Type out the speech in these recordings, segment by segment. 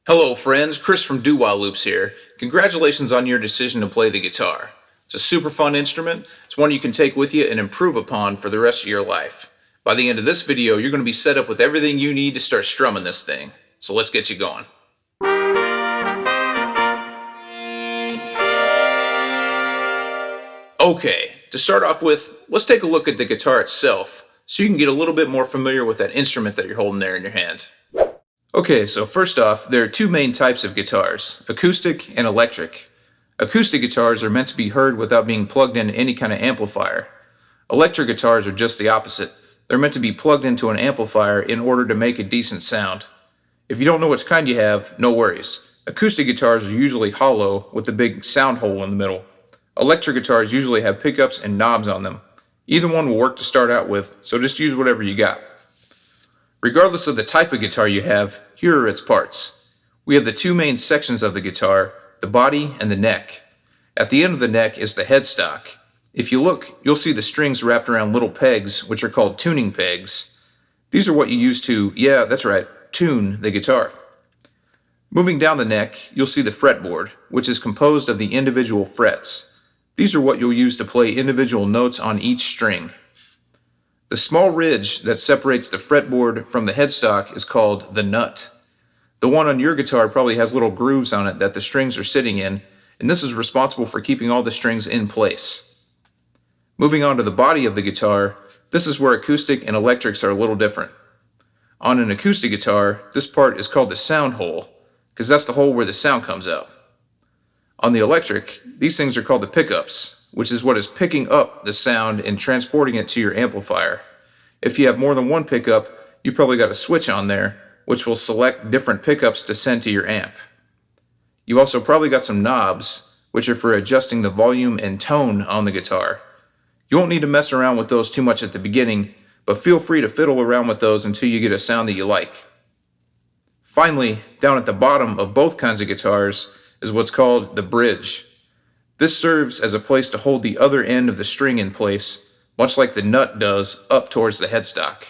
Hello friends, Chris from doWhileLoops here. Congratulations on your decision to play the guitar. It's a super fun instrument. It's one you can take with you and improve upon for the rest of your life. By the end of this video, you're going to be set up with everything you need to start strumming this thing. So let's get you going. Okay, to start off with, let's take a look at the guitar itself so you can get a little bit more familiar with that instrument that you're holding there in your hand. Okay, so first off, there are two main types of guitars, acoustic and electric. Acoustic guitars are meant to be heard without being plugged into any kind of amplifier. Electric guitars are just the opposite. They're meant to be plugged into an amplifier in order to make a decent sound. If you don't know which kind you have, no worries. Acoustic guitars are usually hollow with a big sound hole in the middle. Electric guitars usually have pickups and knobs on them. Either one will work to start out with, so just use whatever you got. Regardless of the type of guitar you have, here are its parts. We have the two main sections of the guitar, the body and the neck. At the end of the neck is the headstock. If you look, you'll see the strings wrapped around little pegs, which are called tuning pegs. These are what you use to, yeah, that's right, tune the guitar. Moving down the neck, you'll see the fretboard, which is composed of the individual frets. These are what you'll use to play individual notes on each string. The small ridge that separates the fretboard from the headstock is called the nut. The one on your guitar probably has little grooves on it that the strings are sitting in, and this is responsible for keeping all the strings in place. Moving on to the body of the guitar, this is where acoustic and electrics are a little different. On an acoustic guitar, this part is called the sound hole, because that's the hole where the sound comes out. On the electric, these things are called the pickups, which is what is picking up the sound and transporting it to your amplifier. If you have more than one pickup, you probably got a switch on there, which will select different pickups to send to your amp. You also probably got some knobs, which are for adjusting the volume and tone on the guitar. You won't need to mess around with those too much at the beginning, but feel free to fiddle around with those until you get a sound that you like. Finally, down at the bottom of both kinds of guitars is what's called the bridge. This serves as a place to hold the other end of the string in place, much like the nut does up towards the headstock.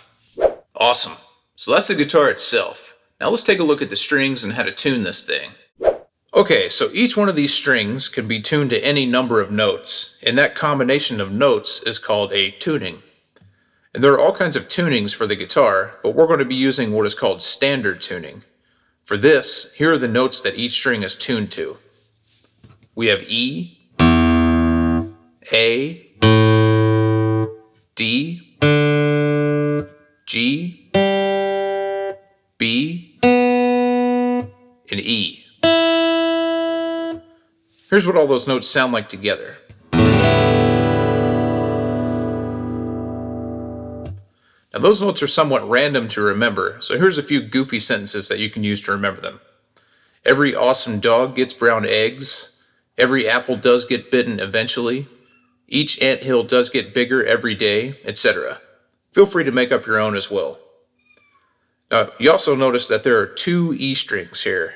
Awesome. So that's the guitar itself. Now let's take a look at the strings and how to tune this thing. Okay, so each one of these strings can be tuned to any number of notes, and that combination of notes is called a tuning. And there are all kinds of tunings for the guitar, but we're going to be using what is called standard tuning. For this, here are the notes that each string is tuned to. We have E, A, D, G, B, and E. Here's what all those notes sound like together. Now those notes are somewhat random to remember, so here's a few goofy sentences that you can use to remember them. Every awesome dog gets brown eggs. Every apple does get bitten eventually. Each anthill does get bigger every day, etc. Feel free to make up your own as well. Now, you also notice that there are two E strings here.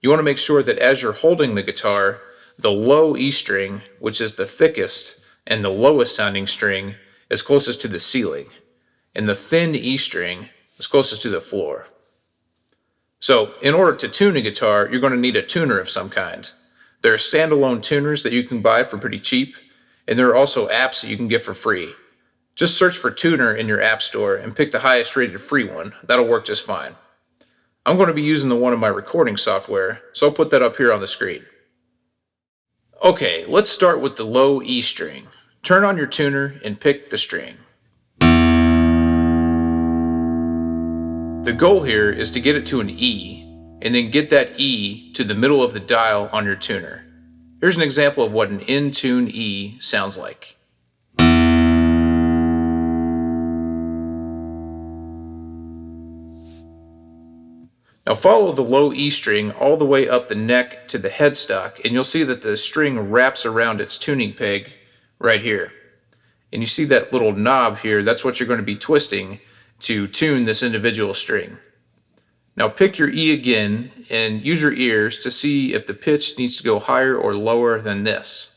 You want to make sure that as you're holding the guitar, the low E string, which is the thickest, and the lowest sounding string is closest to the ceiling, and the thin E string is closest to the floor. So, in order to tune a guitar, you're going to need a tuner of some kind. There are standalone tuners that you can buy for pretty cheap, and there are also apps that you can get for free. Just search for tuner in your app store and pick the highest rated free one. That'll work just fine. I'm going to be using the one in my recording software, so I'll put that up here on the screen. Okay, let's start with the low E string. Turn on your tuner and pick the string. The goal here is to get it to an E, and then get that E to the middle of the dial on your tuner. Here's an example of what an in-tune E sounds like. Now follow the low E string all the way up the neck to the headstock, and you'll see that the string wraps around its tuning peg right here. And you see that little knob here, that's what you're going to be twisting to tune this individual string. Now pick your E again and use your ears to see if the pitch needs to go higher or lower than this.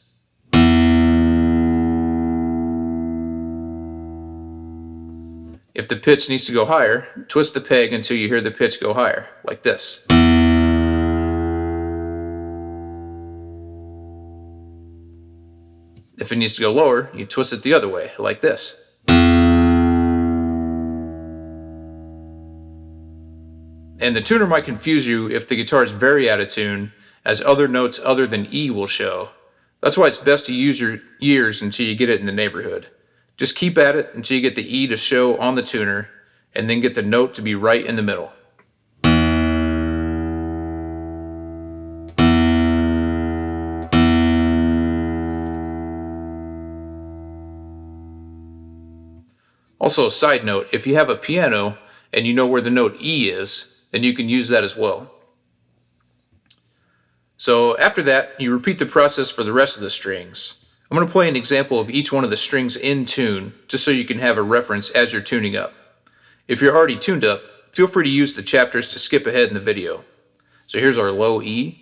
If the pitch needs to go higher, twist the peg until you hear the pitch go higher, like this. If it needs to go lower, you twist it the other way, like this. And the tuner might confuse you if the guitar is very out of tune, as other notes other than E will show. That's why it's best to use your ears until you get it in the neighborhood. Just keep at it until you get the E to show on the tuner, and then get the note to be right in the middle. Also, a side note, if you have a piano and you know where the note E is, then you can use that as well. So after that, you repeat the process for the rest of the strings. I'm going to play an example of each one of the strings in tune, just so you can have a reference as you're tuning up. If you're already tuned up, feel free to use the chapters to skip ahead in the video. So here's our low E.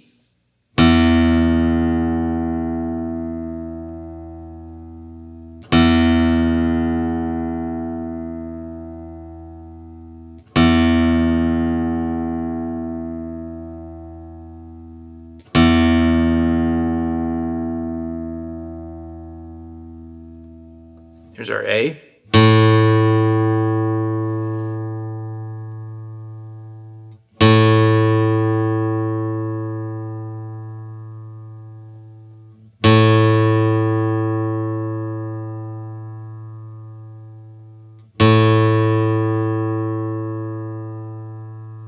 Here's our A.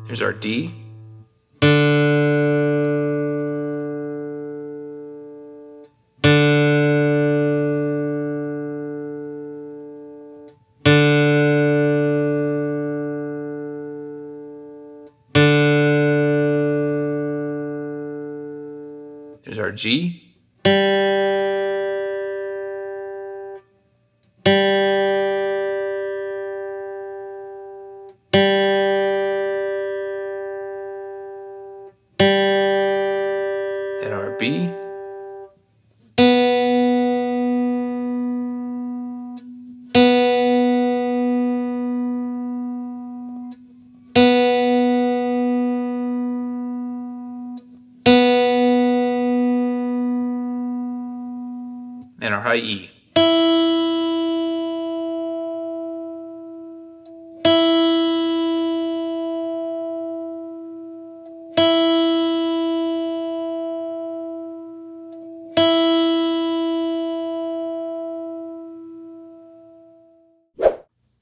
Here's our D. There's our G. And our B. And our high E.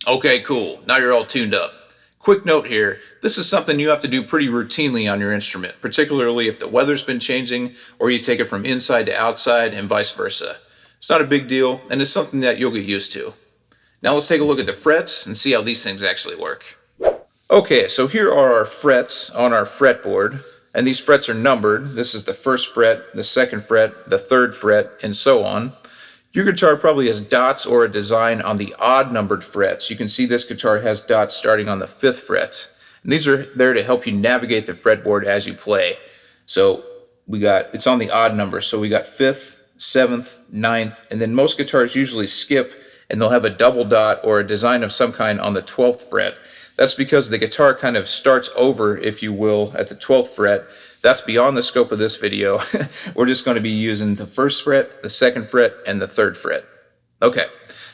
Okay, cool. Now you're all tuned up. Quick note here, this is something you have to do pretty routinely on your instrument, particularly if the weather's been changing or you take it from inside to outside and vice versa. It's not a big deal, and it's something that you'll get used to. Now let's take a look at the frets and see how these things actually work. Okay, so here are our frets on our fretboard, and these frets are numbered. This is the first fret, the second fret, the third fret, and so on. Your guitar probably has dots or a design on the odd numbered frets. You can see this guitar has dots starting on the 5th fret. And these are there to help you navigate the fretboard as you play. So it's on the odd number. So we got 5th, 7th, 9th, and then most guitars usually skip and they'll have a double dot or a design of some kind on the 12th fret. That's because the guitar kind of starts over, if you will, at the 12th fret. That's beyond the scope of this video. We're just going to be using the 1st fret, the 2nd fret, and the 3rd fret. Okay,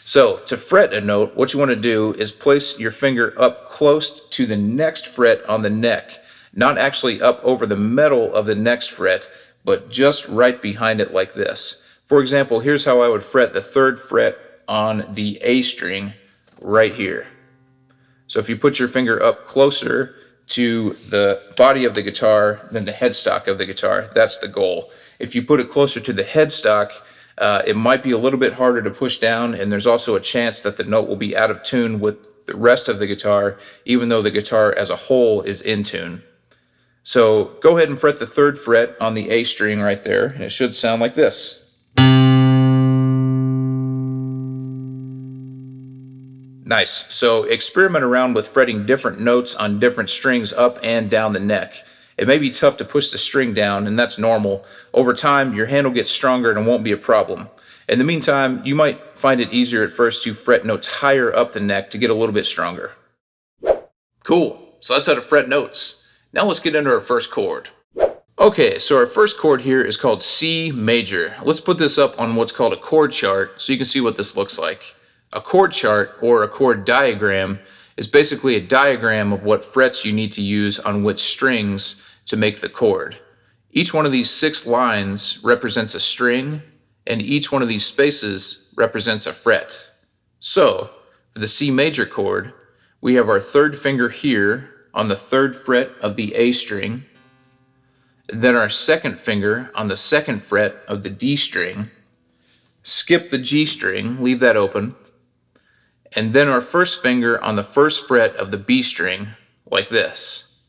so to fret a note, what you want to do is place your finger up close to the next fret on the neck. Not actually up over the metal of the next fret, but just right behind it like this. For example, here's how I would fret the 3rd fret on the A string right here. So if you put your finger up closer to the body of the guitar than the headstock of the guitar, that's the goal. If you put it closer to the headstock, it might be a little bit harder to push down, and there's also a chance that the note will be out of tune with the rest of the guitar, even though the guitar as a whole is in tune. So go ahead and fret the 3rd fret on the A string right there, and it should sound like this. Nice. So experiment around with fretting different notes on different strings up and down the neck. It may be tough to push the string down, and that's normal. Over time, your hand will get stronger and it won't be a problem. In the meantime, you might find it easier at first to fret notes higher up the neck to get a little bit stronger. Cool. So that's how to fret notes. Now let's get into our first chord. Okay, so our first chord here is called C major. Let's put this up on what's called a chord chart so you can see what this looks like. A chord chart, or a chord diagram, is basically a diagram of what frets you need to use on which strings to make the chord. Each one of these 6 lines represents a string, and each one of these spaces represents a fret. So, for the C major chord, we have our 3rd finger here on the 3rd fret of the A string, then our 2nd finger on the 2nd fret of the D string, skip the G string, leave that open, and then our 1st finger on the 1st fret of the B string, like this.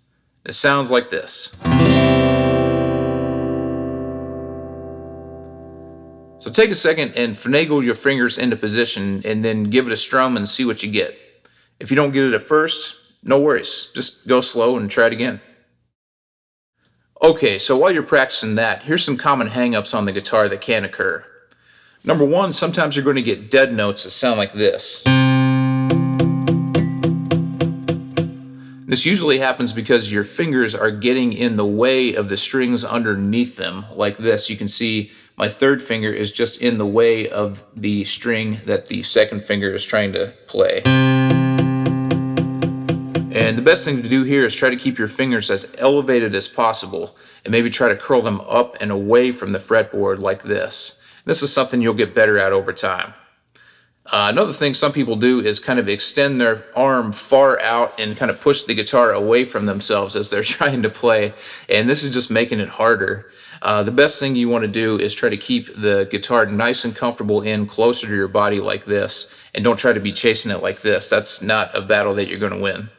It sounds like this. So take a second and finagle your fingers into position and then give it a strum and see what you get. If you don't get it at first, no worries. Just go slow and try it again. Okay, so while you're practicing that, here's some common hang-ups on the guitar that can occur. Number 1, sometimes you're going to get dead notes that sound like this. This usually happens because your fingers are getting in the way of the strings underneath them, like this. You can see my 3rd finger is just in the way of the string that the 2nd finger is trying to play. And the best thing to do here is try to keep your fingers as elevated as possible and maybe try to curl them up and away from the fretboard like this. This is something you'll get better at over time. Another thing some people do is kind of extend their arm far out and kind of push the guitar away from themselves as they're trying to play, and this is just making it harder. The best thing you want to do is try to keep the guitar nice and comfortable in closer to your body like this, and don't try to be chasing it like this. That's not a battle that you're going to win.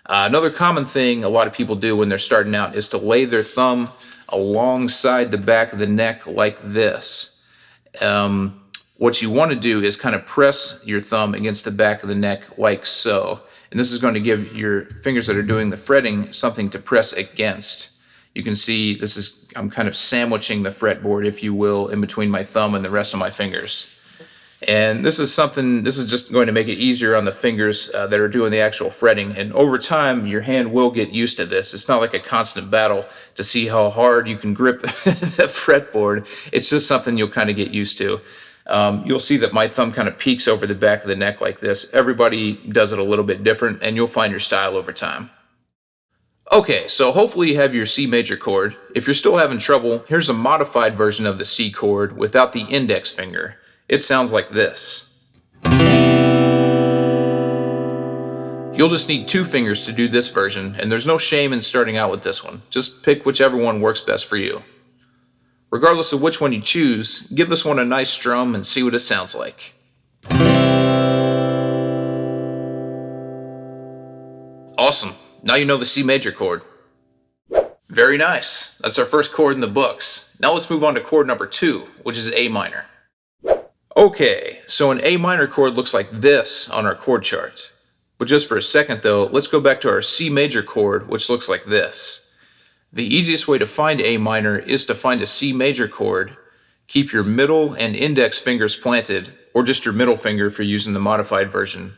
Another common thing a lot of people do when they're starting out is to lay their thumb alongside the back of the neck like this. What you want to do is kind of press your thumb against the back of the neck like so. And this is going to give your fingers that are doing the fretting something to press against. You can see I'm kind of sandwiching the fretboard, if you will, in between my thumb and the rest of my fingers. And this is just going to make it easier on the fingers that are doing the actual fretting. And over time, your hand will get used to this. It's not like a constant battle to see how hard you can grip the fretboard. It's just something you'll kind of get used to. You'll see that my thumb kind of peeks over the back of the neck like this. Everybody does it a little bit different, and you'll find your style over time. Okay, so hopefully you have your C major chord. If you're still having trouble, here's a modified version of the C chord without the index finger. It sounds like this. You'll just need 2 fingers to do this version, and there's no shame in starting out with this one. Just pick whichever one works best for you. Regardless of which one you choose, give this one a nice strum and see what it sounds like. Awesome. Now you know the C major chord. Very nice. That's our first chord in the books. Now let's move on to chord number 2, which is A minor. Okay, so an A minor chord looks like this on our chord chart. But just for a second though, let's go back to our C major chord, which looks like this. The easiest way to find A minor is to find a C major chord, keep your middle and index fingers planted, or just your middle finger if you're using the modified version,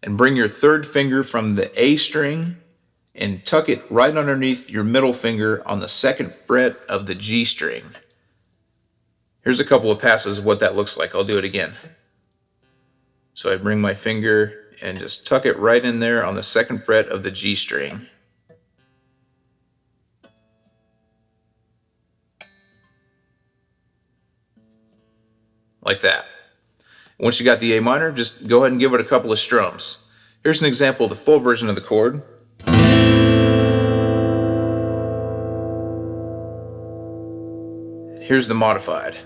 and bring your 3rd finger from the A string and tuck it right underneath your middle finger on the 2nd fret of the G string. Here's a couple of passes of what that looks like. I'll do it again. So I bring my finger and just tuck it right in there on the 2nd fret of the G string. Like that. Once you got the A minor, just go ahead and give it a couple of strums. Here's an example of the full version of the chord. Here's the modified.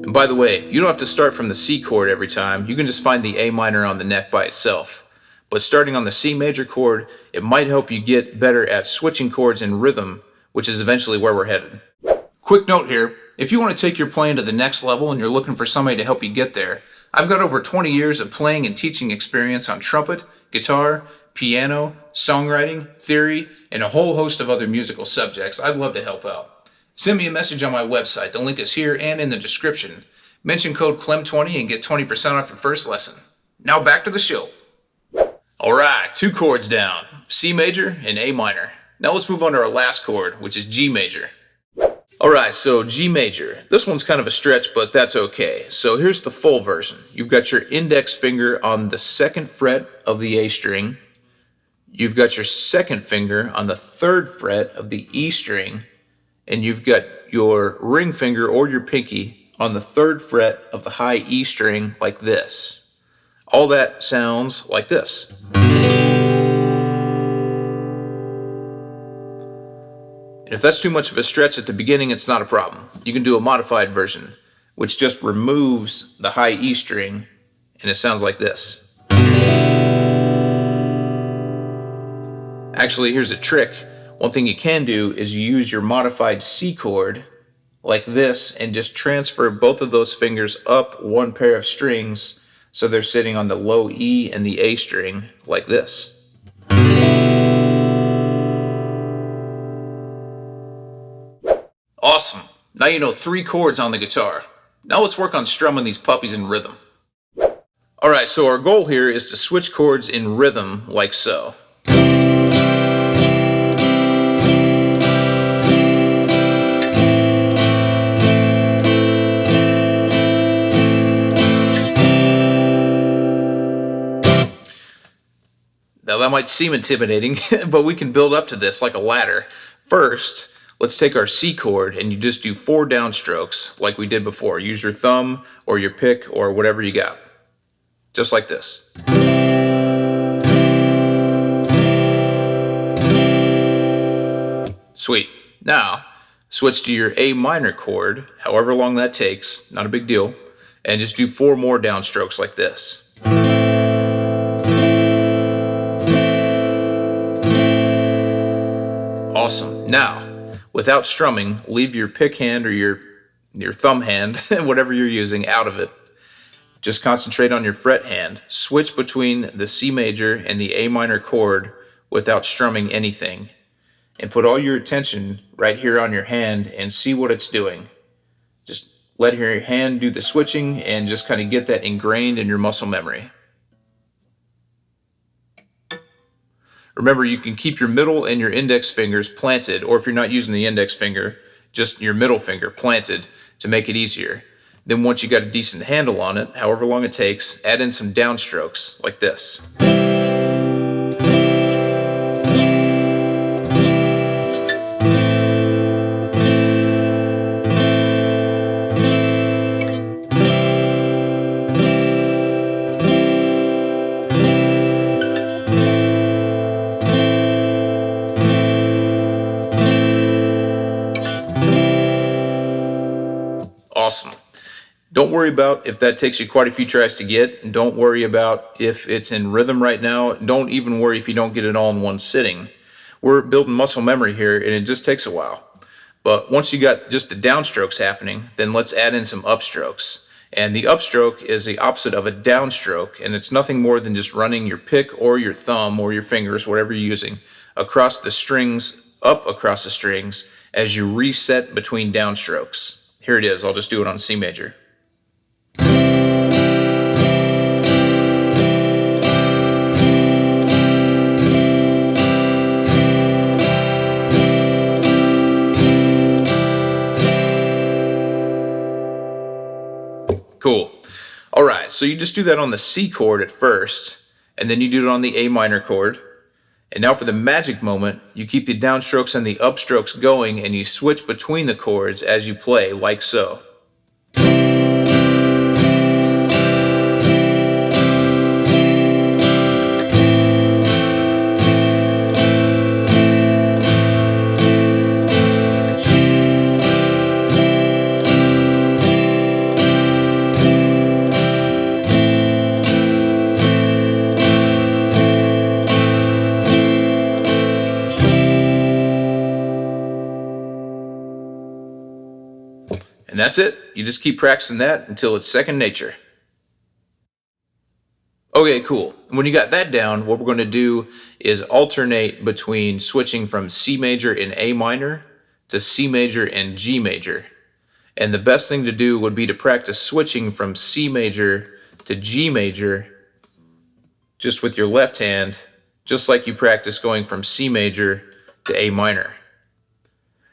And by the way, you don't have to start from the C chord every time. You can just find the A minor on the neck by itself. But starting on the C major chord, it might help you get better at switching chords in rhythm, which is eventually where we're headed. Quick note here, if you want to take your playing to the next level and you're looking for somebody to help you get there, I've got over 20 years of playing and teaching experience on trumpet, guitar, piano, songwriting, theory, and a whole host of other musical subjects. I'd love to help out. Send me a message on my website. The link is here and in the description. Mention code CLEM20 and get 20% off your first lesson. Now back to the show. Alright, 2 chords down, C major and A minor. Now let's move on to our last chord, which is G major. Alright, so G major. This one's kind of a stretch, but that's okay. So here's the full version. You've got your index finger on the 2nd fret of the A string. You've got your 2nd finger on the 3rd fret of the E string. And you've got your ring finger or your pinky on the 3rd fret of the high E string like this. All that sounds like this. And if that's too much of a stretch at the beginning, it's not a problem. You can do a modified version, which just removes the high E string, and it sounds like this. Actually, here's a trick. One thing you can do is you use your modified C chord like this and just transfer both of those fingers up one pair of strings so they're sitting on the low E and the A string like this. Awesome. Now you know 3 chords on the guitar. Now let's work on strumming these puppies in rhythm. Alright, so our goal here is to switch chords in rhythm like so. Now that might seem intimidating, but we can build up to this like a ladder. First, let's take our C chord and you just do 4 downstrokes like we did before. Use your thumb or your pick or whatever you got. Just like this. Sweet. Now, switch to your A minor chord, however long that takes, not a big deal, and just do 4 more downstrokes like this. Awesome. Now, without strumming, leave your pick hand or your thumb hand, whatever you're using, out of it. Just concentrate on your fret hand. Switch between the C major and the A minor chord without strumming anything. And put all your attention right here on your hand and see what it's doing. Just let your hand do the switching and just kind of get that ingrained in your muscle memory. Remember, you can keep your middle and your index fingers planted, or if you're not using the index finger, just your middle finger planted to make it easier. Then once you got a decent handle on it, however long it takes, add in some downstrokes like this. Awesome. Don't worry about if that takes you quite a few tries to get, and don't worry about if it's in rhythm right now. Don't even worry if you don't get it all in one sitting. We're building muscle memory here, and it just takes a while. But once you got just the downstrokes happening, then let's add in some upstrokes. And the upstroke is the opposite of a downstroke, and it's nothing more than just running your pick or your thumb or your fingers, whatever you're using, across the strings, up across the strings, as you reset between downstrokes. Here it is. I'll just do it on C major. Cool. All right, so you just do that on the C chord at first, and then you do it on the A minor chord. And now for the magic moment, you keep the downstrokes and the upstrokes going and you switch between the chords as you play, like so. And that's it. You just keep practicing that until it's second nature. Okay, cool. When you got that down, what we're going to do is alternate between switching from C major and A minor to C major and G major. And the best thing to do would be to practice switching from C major to G major just with your left hand, just like you practice going from C major to A minor.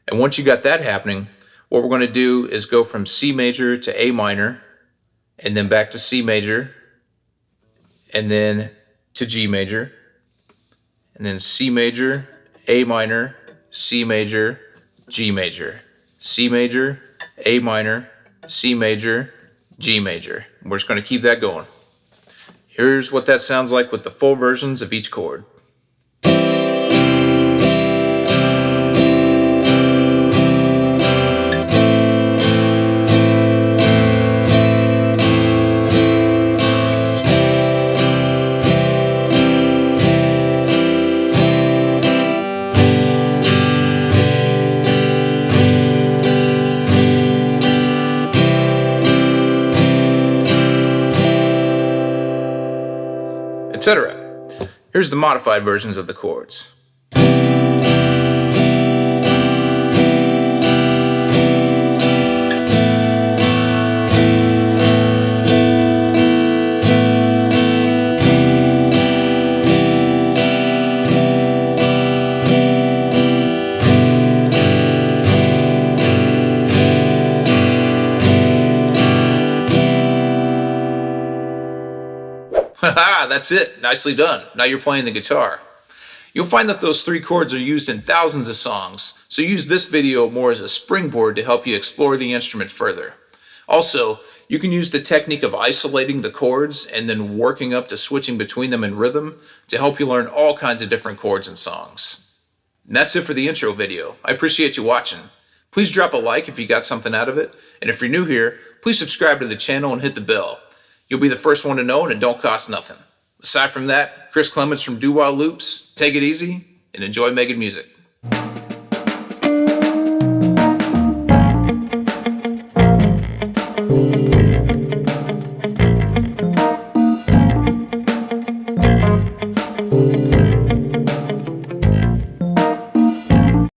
And once you got that happening, what we're going to do is go from C major to A minor, and then back to C major, and then to G major, and then C major, A minor, C major, G major, C major, A minor, C major, G major. We're just going to keep that going. Here's what that sounds like with the full versions of each chord. Etc. Here's the modified versions of the chords. Haha, that's it. Nicely done. Now you're playing the guitar. You'll find that those 3 chords are used in thousands of songs, so use this video more as a springboard to help you explore the instrument further. Also, you can use the technique of isolating the chords and then working up to switching between them in rhythm to help you learn all kinds of different chords and songs. And that's it for the intro video. I appreciate you watching. Please drop a like if you got something out of it, and if you're new here, please subscribe to the channel and hit the bell. You'll be the first one to know, and it don't cost nothing. Aside from that, Chris Clemons from doWhileLoops. Take it easy and enjoy making music.